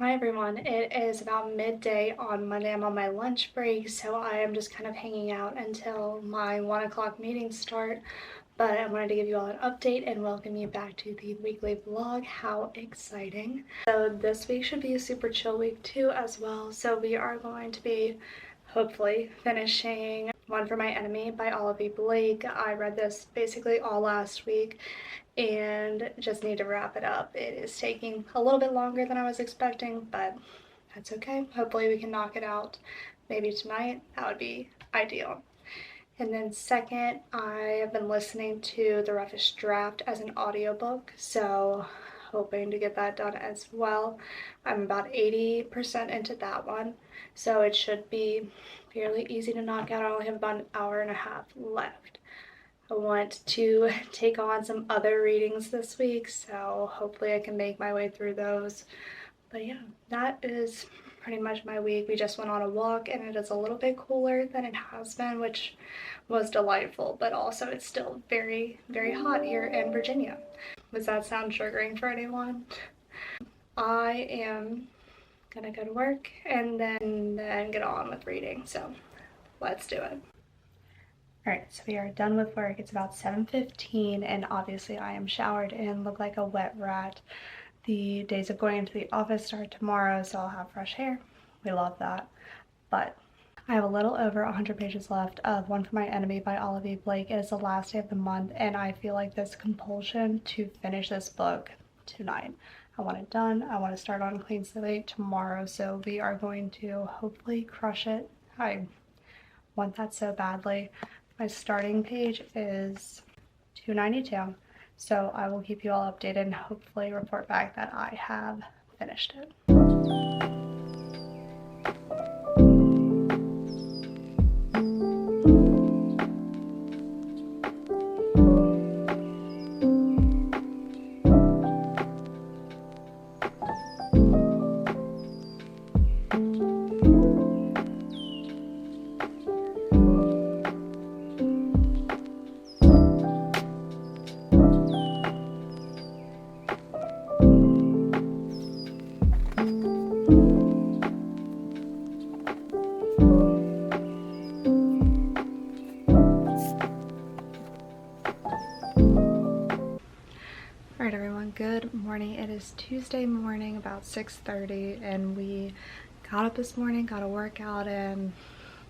Hi everyone, it is about midday on Monday. I'm on my lunch break, so I am just kind of hanging out until my 1 o'clock meetings start. But I wanted to give you all an update and welcome you back to the weekly vlog. How exciting. So this week should be a super chill week too as well. So we are going to be hopefully finishing One for My Enemy by Olivia Blake. I read this basically all last week and just need to wrap it up. It is taking a little bit longer than I was expecting, but that's okay. Hopefully we can knock it out maybe tonight. That would be ideal. And then second, I have been listening to The Roughest Draft as an audiobook, so hoping to get that done as well. I'm about 80% into that one, so it should be fairly easy to knock out. I only have about an hour and a half left. I want to take on some other readings this week, so hopefully I can make my way through those. But yeah, that is pretty much my week. We just went on a walk and it is a little bit cooler than it has been, which was delightful, but also it's still very, very hot here in Virginia. Does that sound triggering for anyone? I am gonna go to work and then get on with reading, so let's do it. Alright, so we are done with work. It's about 7:15 and obviously I am showered and look like a wet rat. The days of going into the office start tomorrow, so I'll have fresh hair. We love that. But I have a little over 100 pages left of One for My Enemy by Olivia Blake. It is the last day of the month and I feel like this compulsion to finish this book tonight. I want it done. I want to start on Clean Slate tomorrow, so we are going to hopefully crush it. I want that so badly. My starting page is 292, so I will keep you all updated and hopefully report back that I have finished it. Alright everyone, good morning. It is Tuesday morning, about 6:30, and we got up this morning, got a workout in.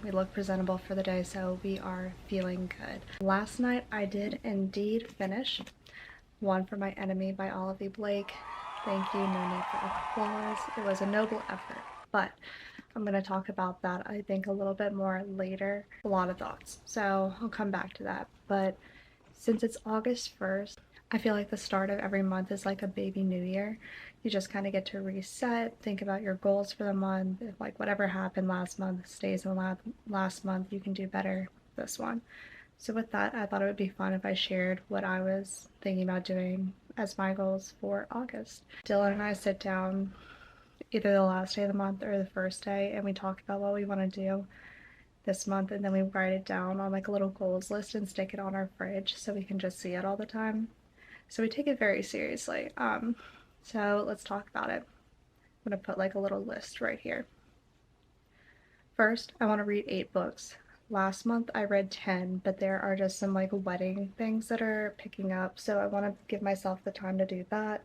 We look presentable for the day, so we are feeling good. Last night I did indeed finish One for My Enemy by Olivia Blake. Thank you, no need for applause. It was a noble effort, but I'm going to talk about that I think a little bit more later. A lot of thoughts, so I'll come back to that. But since it's August 1st, I feel like the start of every month is like a baby new year. You just kind of get to reset, think about your goals for the month. If like whatever happened last month stays in last month, you can do better this one. So with that, I thought it would be fun if I shared what I was thinking about doing as my goals for August. Dylan and I sit down either the last day of the month or the first day and we talk about what we want to do this month, and then we write it down on like a little goals list and stick it on our fridge so we can just see it all the time. So we take it very seriously. So let's talk about it. I'm gonna put like a little list right here. First, I want to read 8 books. Last month I read 10, but there are just some like wedding things that are picking up, so I want to give myself the time to do that,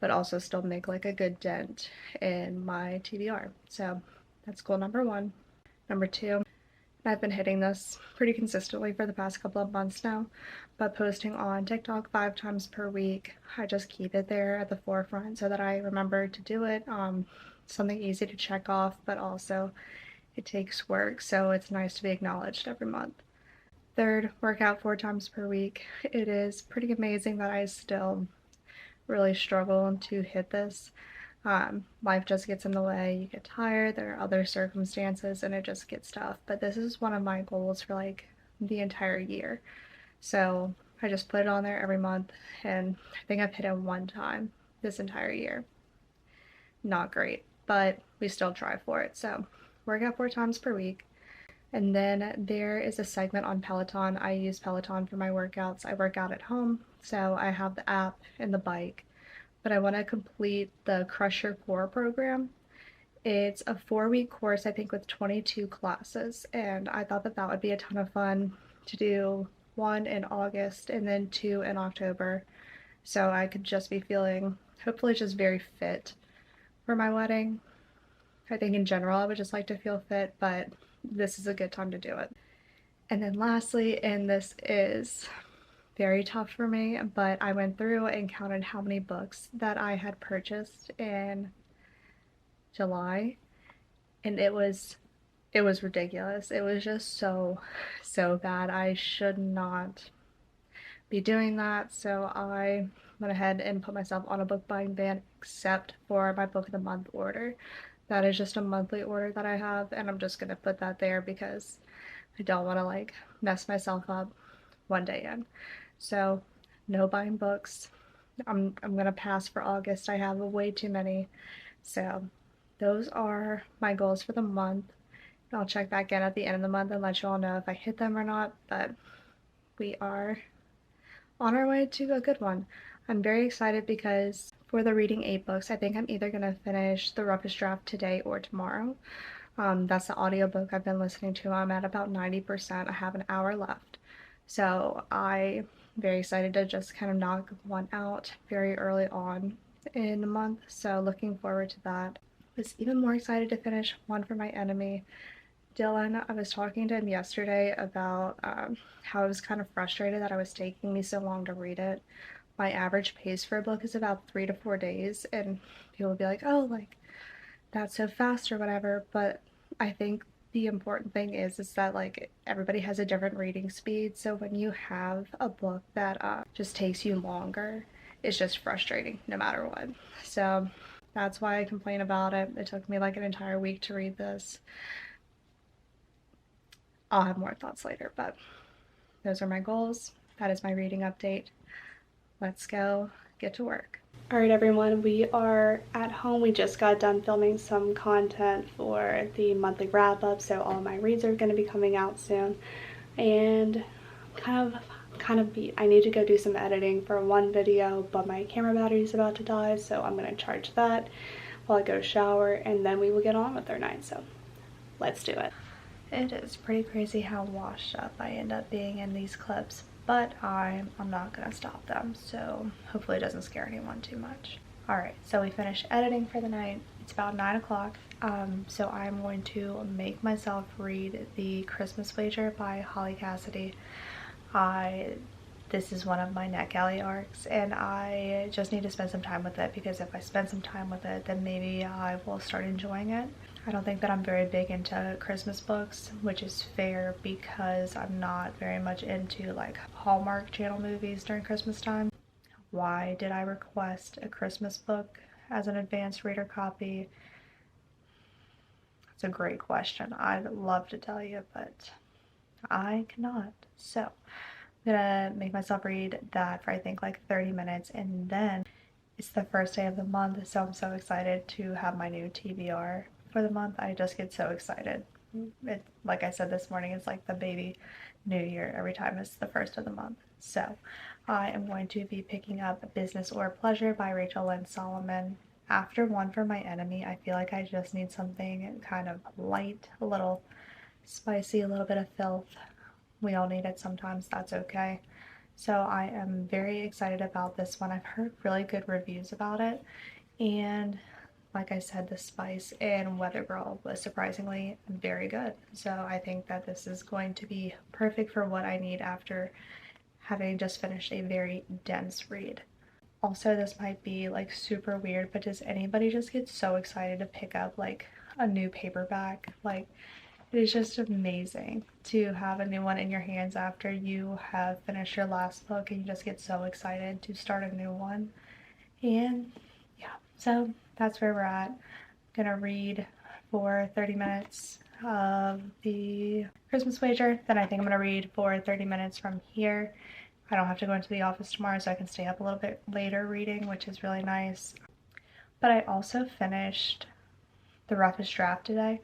but also still make like a good dent in my TBR. So that's goal number 1. Number 2, I've been hitting this pretty consistently for the past couple of months now, but posting on TikTok 5 times per week. I just keep it there at the forefront so that I remember to do it. Something easy to check off, but also it takes work, so it's nice to be acknowledged every month. Third, work out 4 times per week. It is pretty amazing that I still really struggle to hit this. Life just gets in the way, you get tired, there are other circumstances, and it just gets tough. But this is one of my goals for like the entire year. So I just put it on there every month, and I think I've hit it 1 time this entire year. Not great, but we still try for it. So work out 4 times per week. And then there is a segment on Peloton. I use Peloton for my workouts. I work out at home, so I have the app and the bike. But I want to complete the Crush Your Core program. It's a 4-week course, I think, with 22 classes, and I thought that that would be a ton of fun to do one in August and then two in October. So I could just be feeling, hopefully, just very fit for my wedding. I think in general I would just like to feel fit, but this is a good time to do it. And then lastly, and this is very tough for me, but I went through and counted how many books that I had purchased in July, and it was ridiculous. It was just so bad. I should not be doing that, so I went ahead and put myself on a book buying ban except for my book of the month order. That is just a monthly order that I have, and I'm just gonna put that there because I don't want to like mess myself up one day in. So no buying books. I'm gonna pass for August. I have way too many. So those are my goals for the month. I'll check back in at the end of the month and let you all know if I hit them or not, but we are on our way to a good one. I'm very excited because for the reading 8 books, I think I'm either going to finish the roughest draft today or tomorrow. That's the audiobook I've been listening to. I'm at about 90%. I have an hour left. So I'm very excited to just kind of knock one out very early on in the month. So looking forward to that. I was even more excited to finish One for My Enemy. Dylan, I was talking to him yesterday about how I was kind of frustrated that I was taking me so long to read it. My average pace for a book is about 3 to 4 days, and people will be like, oh, like, that's so fast or whatever, but I think the important thing is that like everybody has a different reading speed, so when you have a book that just takes you longer, it's just frustrating no matter what. So that's why I complain about it. It took me like an entire week to read this. I'll have more thoughts later, but those are my goals. That is my reading update. Let's go get to work. All right, everyone, we are at home. We just got done filming some content for the monthly wrap up, so all of my reads are going to be coming out soon. And kind of beat. I need to go do some editing for one video, but my camera battery is about to die, so I'm going to charge that while I go shower, and then we will get on with our night. So let's do it. It is pretty crazy how washed up I end up being in these clips, but I'm not gonna stop them, so hopefully it doesn't scare anyone too much. Alright, so we finished editing for the night. It's about 9 o'clock, so I'm going to make myself read The Christmas Wager by Holly Cassidy. This is one of my NetGalley arcs, and I just need to spend some time with it, because if I spend some time with it, then maybe I will start enjoying it. I don't think that I'm very big into Christmas books, which is fair because I'm not very much into like Hallmark Channel movies during Christmas time. Why did I request a Christmas book as an advanced reader copy? That's a great question. I'd love to tell you, but I cannot. So I'm gonna make myself read that for I think like 30 minutes, and then it's the first day of the month, so I'm so excited to have my new TBR for the month. I just get so excited. Like I said this morning, it's like the baby new year every time it's the first of the month. So I am going to be picking up Business or Pleasure by Rachel Lynn Solomon. After One for My Enemy, I feel like I just need something kind of light, a little spicy, a little bit of filth. We all need it sometimes, that's okay. So I am very excited about this one. I've heard really good reviews about it, and like I said, the spice in Weather Girl was surprisingly very good. So I think that this is going to be perfect for what I need after having just finished a very dense read. Also, this might be like super weird, but does anybody just get so excited to pick up like a new paperback? Like, it is just amazing to have a new one in your hands after you have finished your last book, and you just get so excited to start a new one. And yeah, so that's where we're at. I'm gonna read for 30 minutes of The Christmas Wager, then I think I'm gonna read for 30 minutes from here. I don't have to go into the office tomorrow, so I can stay up a little bit later reading, which is really nice. But I also finished The Roughest Draft today,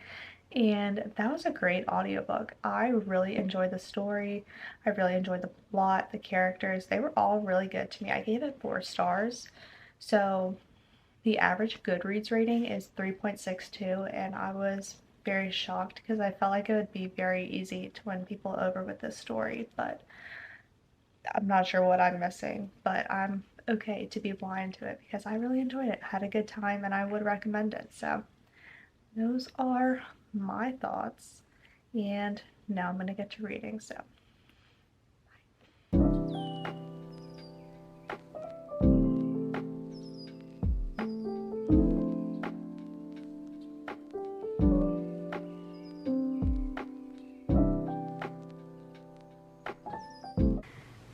and that was a great audiobook. I really enjoyed the story. I really enjoyed the plot, the characters. They were all really good to me. I gave it 4 stars. So The average Goodreads rating is 3.62, and I was very shocked because I felt like it would be very easy to win people over with this story, but I'm not sure what I'm missing, but I'm okay to be blind to it because I really enjoyed it, had a good time, and I would recommend it. So those are my thoughts, and now I'm gonna get to reading. So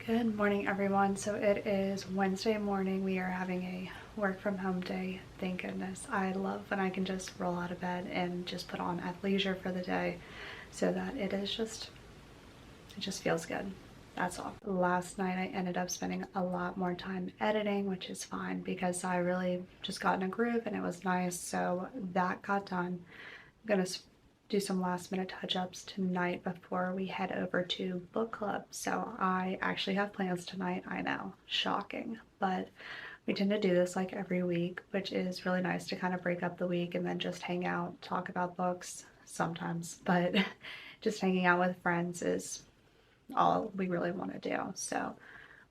good morning, everyone. So it is Wednesday morning. We are having a work from home day. Thank goodness. I love when I can just roll out of bed and just put on athleisure for the day so that it just feels good. That's all. Last night I ended up spending a lot more time editing, which is fine because I really just got in a groove and it was nice. So that got done. I'm gonna do some last minute touch-ups tonight before we head over to book club. So I actually have plans tonight. I know, shocking, but we tend to do this like every week, which is really nice to kind of break up the week and then just hang out, talk about books sometimes, but just hanging out with friends is all we really want to do. So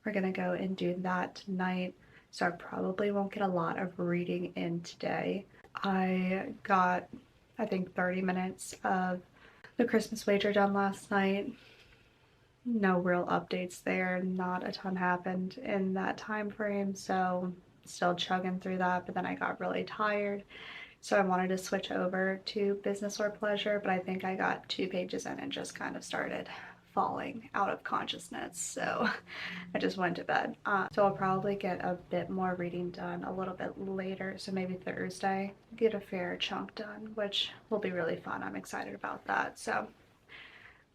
we're gonna go and do that tonight. So I probably won't get a lot of reading in today. I got, I think, 30 minutes of the Christmas wager done last night. No real updates there. Not a ton happened in that time frame, so still chugging through that, but then I got really tired. So I wanted to switch over to business or pleasure, but I think I got 2 pages in and just kind of started falling out of consciousness, so I just went to bed. So I'll probably get a bit more reading done a little bit later, so maybe Thursday, get a fair chunk done, which will be really fun. I'm excited about that. So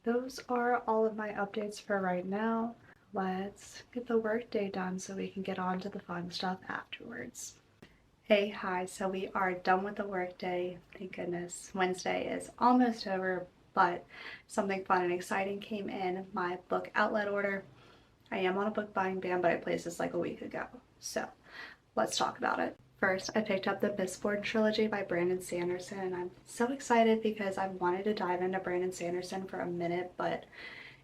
those are all of my updates for right now. Let's get the workday done so we can get on to the fun stuff afterwards. Hey, hi, so we are done with the workday. Thank goodness. Wednesday is almost over, but something fun and exciting came in my book outlet order. I am on a book buying ban, but I placed this like a week ago. So let's talk about it. First, I picked up the Mistborn trilogy by Brandon Sanderson, and I'm so excited because I've wanted to dive into Brandon Sanderson for a minute, but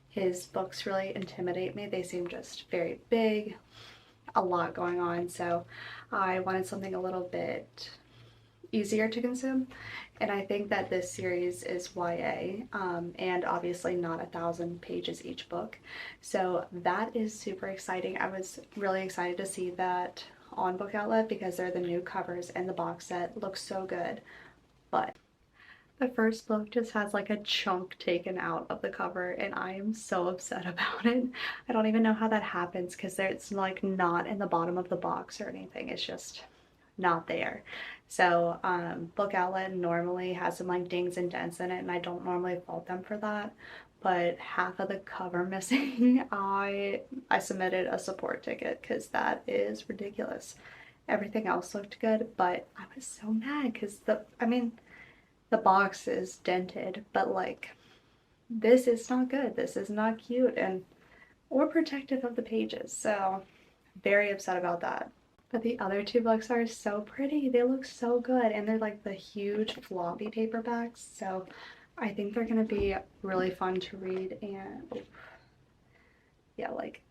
his books really intimidate me. They seem just very big, a lot going on, so I wanted something a little bit easier to consume, and I think that this series is YA, and obviously not 1,000 pages each book, so that is super exciting. I was really excited to see that on Book Outlet because they're the new covers and the box set looks so good, but the first book just has like a chunk taken out of the cover and I am so upset about it. I don't even know how that happens because it's like not in the bottom of the box or anything. It's just not there. So Book Outlet normally has some like dings and dents in it and I don't normally fault them for that. But half of the cover missing, I submitted a support ticket because that is ridiculous. Everything else looked good, but I was so mad because the box is dented, but like this is not good. This is not cute and or protective of the pages. So very upset about that. But the other 2 books are so pretty. They look so good and they're like the huge floppy paperbacks. So I think they're gonna be really fun to read and yeah, like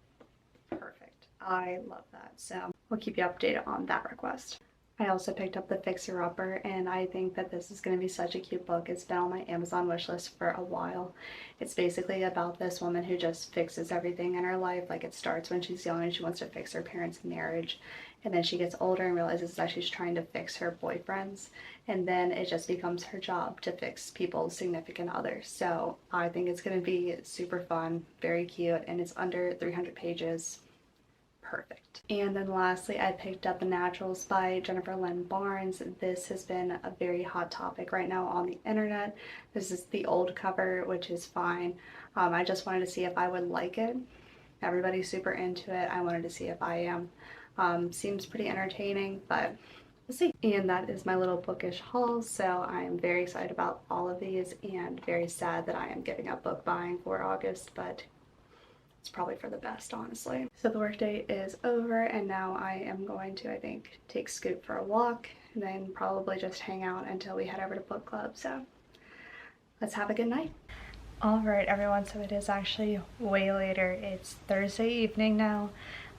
perfect. I love that. So we'll keep you updated on that request. I also picked up The Fixer Upper, and I think that this is going to be such a cute book. It's been on my Amazon wishlist for a while. It's basically about this woman who just fixes everything in her life. Like it starts when she's young and she wants to fix her parents' marriage, and then she gets older and realizes that she's trying to fix her boyfriends, and then it just becomes her job to fix people's significant others. So I think it's going to be super fun, very cute, and it's under 300 pages. Perfect. And then lastly, I picked up The Naturals by Jennifer Lynn Barnes. This has been a very hot topic right now on the internet. This is the old cover, which is fine. I just wanted to see if I would like it. Everybody's super into it. I wanted to see if I am. Seems pretty entertaining, but we'll see. And that is my little bookish haul. So I am very excited about all of these and very sad that I am giving up book buying for August, but it's probably for the best, honestly. So the workday is over, and now I am going to, I think, take Scoop for a walk and then probably just hang out until we head over to book club. So let's have a good night. Alright everyone, so it is actually way later. It's Thursday evening now.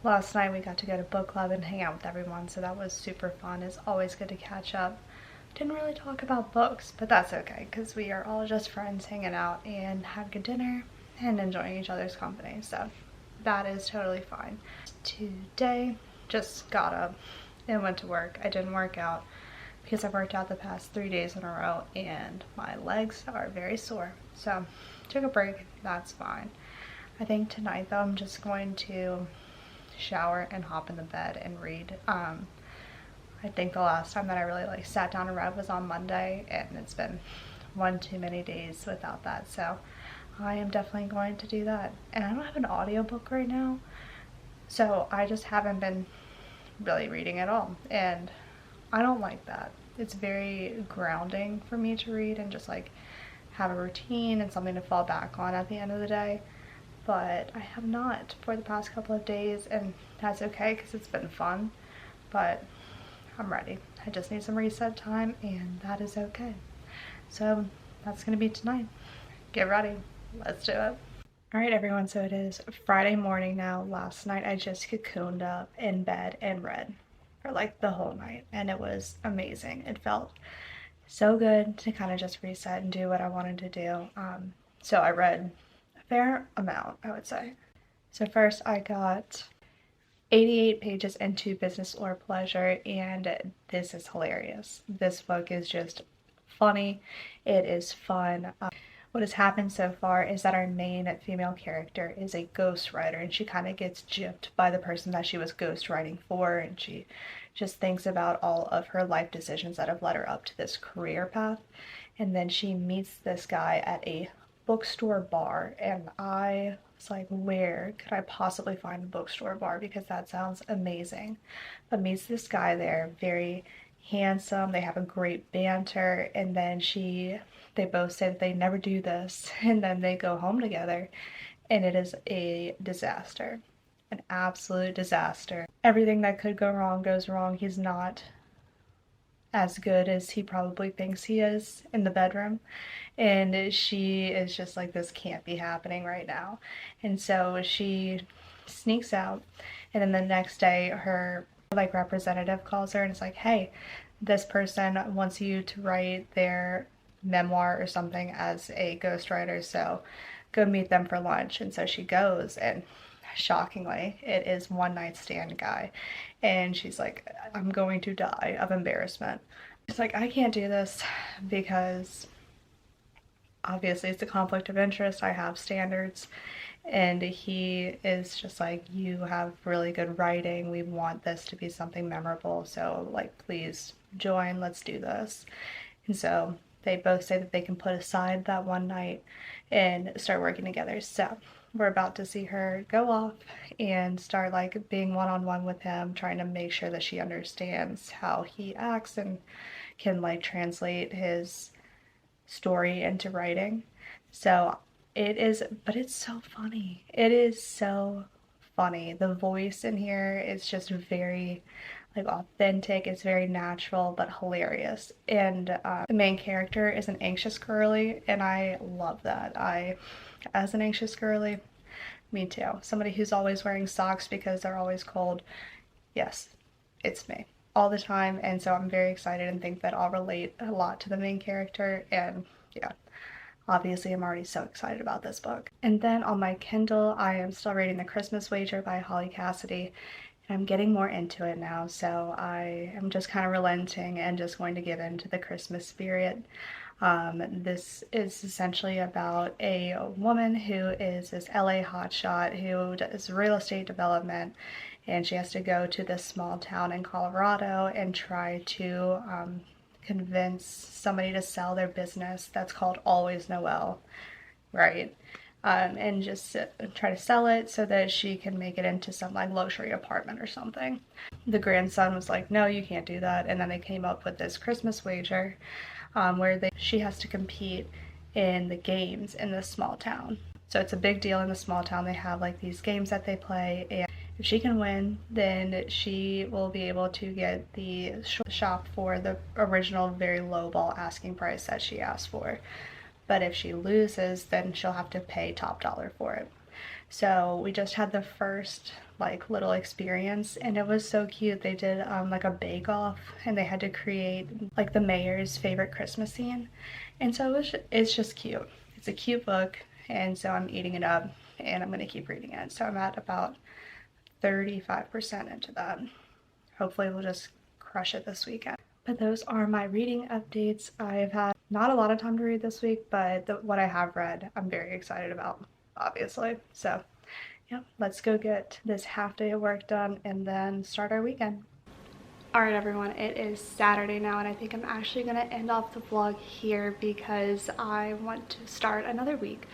Last night we got to go to book club and hang out with everyone, so that was super fun. It's always good to catch up. Didn't really talk about books, but that's okay because we are all just friends hanging out and having a dinner and enjoying each other's company, so that is totally fine. Today, just got up and went to work. I didn't work out because I worked out the past 3 days in a row and my legs are very sore, so took a break. That's fine. I think tonight though I'm just going to shower and hop in the bed and read. I think the last time that I really sat down and read was on Monday, and it's been one too many days without that, so I am definitely going to do that. And I don't have an audiobook right now, so I just haven't been really reading at all, and I don't like that. It's very grounding for me to read and just have a routine and something to fall back on at the end of the day, but I have not for the past couple of days, and that's okay because it's been fun, but I'm ready. I just need some reset time, and that is okay. So that's gonna be tonight. Get ready. Let's do it. Alright everyone, so it is Friday morning now. Last night I just cocooned up in bed and read for the whole night, and it was amazing. It felt so good to kind of just reset and do what I wanted to do. So I read a fair amount, I would say. So first I got 88 pages into Business or Pleasure, and this is hilarious. This book is just funny. It is fun. What has happened so far is that our main female character is a ghostwriter, and she kind of gets gypped by the person that she was ghostwriting for, and she just thinks about all of her life decisions that have led her up to this career path. And then she meets this guy at a bookstore bar, and I was like, where could I possibly find a bookstore bar, because that sounds amazing. But meets this guy there, very handsome, they have a great banter, and then they both say that they never do this, and then they go home together, and it is a disaster. An absolute disaster. Everything that could go wrong goes wrong. He's not as good as he probably thinks he is in the bedroom, and she is just like, this can't be happening right now. And so she sneaks out, and then the next day her representative calls her and is like, hey, this person wants you to write their memoir or something as a ghostwriter, so go meet them for lunch. And so she goes, and shockingly it is one night stand guy, and she's like, I'm going to die of embarrassment. She's like, I can't do this because obviously it's a conflict of interest, I have standards. And he is just like, you have really good writing, we want this to be something memorable, so please join, let's do this. And so they both say that they can put aside that one night and start working together. So we're about to see her go off and start being one-on-one with him, trying to make sure that she understands how he acts and can translate his story into writing. So it is, but it's so funny. It is so funny. The voice in here is just very authentic. It's very natural but hilarious. And the main character is an anxious girly, and I love that. As an anxious girly, me too. Somebody who's always wearing socks because they're always cold. Yes, it's me all the time, and so I'm very excited and think that I'll relate a lot to the main character. And yeah, obviously I'm already so excited about this book. And then on my Kindle, I am still reading The Christmas Wager by Holly Cassidy, and I'm getting more into it now, so I am just kind of relenting and just going to get into the Christmas spirit. This is essentially about a woman who is this LA hotshot who does real estate development, and she has to go to this small town in Colorado and try to convince somebody to sell their business that's called Always Noel, right? And just try to sell it so that she can make it into some luxury apartment or something. The grandson was like, no, you can't do that. And then they came up with this Christmas wager where she has to compete in the games in this small town. So it's a big deal in the small town. They have like these games that they play, and if she can win, then she will be able to get the shop for the original very low ball asking price that she asked for. But if she loses, then she'll have to pay top dollar for it. So we just had the first like little experience, and it was so cute. They did like a bake off, and they had to create like the mayor's favorite Christmas scene, and so it's just cute. It's a cute book, and so I'm eating it up, and I'm gonna keep reading it. So I'm at about 35% into that. Hopefully we'll just crush it this weekend. But those are my reading updates. I've had not a lot of time to read this week, but what I have read, I'm very excited about, obviously. So yeah, let's go get this half day of work done and then start our weekend. Alright everyone, it is Saturday now, and I think I'm actually going to end off the vlog here because I want to start another week.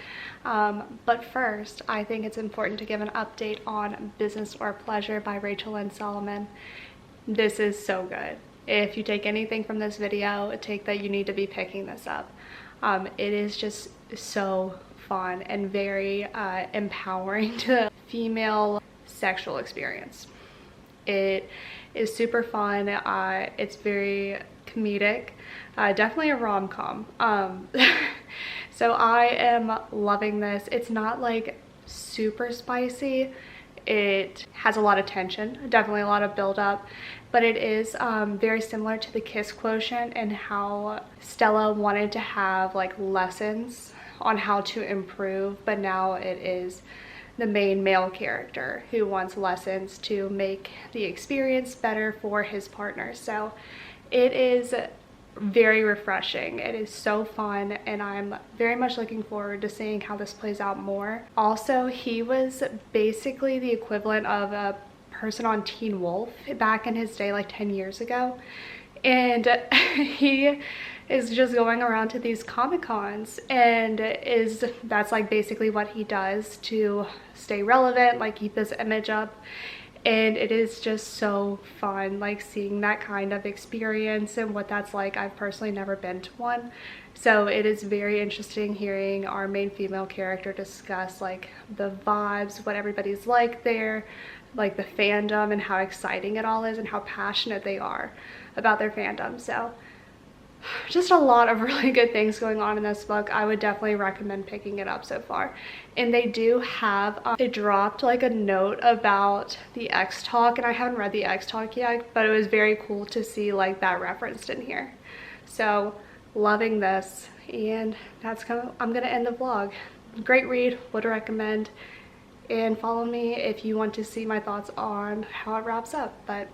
But first, I think it's important to give an update on Business or Pleasure by Rachel Lynn Solomon. This is so good. If you take anything from this video, take that you need to be picking this up. It is just so fun and very empowering to the female sexual experience. It is super fun. It's very comedic, definitely a rom-com. So I am loving this. It's not like super spicy. It has a lot of tension, definitely a lot of build-up, but it is very similar to the Kiss Quotient and how Stella wanted to have like lessons on how to improve, but now it is the main male character who wants lessons to make the experience better for his partner. So it is very refreshing. It is so fun, and I'm very much looking forward to seeing how this plays out more. Also, he was basically the equivalent of a person on Teen Wolf back in his day, like 10 years ago, and he is just going around to these Comic-Cons, and that's like basically what he does to stay relevant, like keep this image up. And it is just so fun, like seeing that kind of experience and what that's like. I've personally never been to one, so it is very interesting hearing our main female character discuss like the vibes, what everybody's like there, like the fandom and how exciting it all is and how passionate they are about their fandom. So just a lot of really good things going on in this book. I would definitely recommend picking it up so far. And they do have, they dropped like a note about the X Talk, and I haven't read the X Talk yet, but it was very cool to see like that referenced in here. So loving this, and I'm gonna end the vlog. Great read, would recommend, and follow me if you want to see my thoughts on how it wraps up. But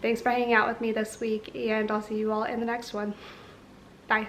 thanks for hanging out with me this week, and I'll see you all in the next one. Bye.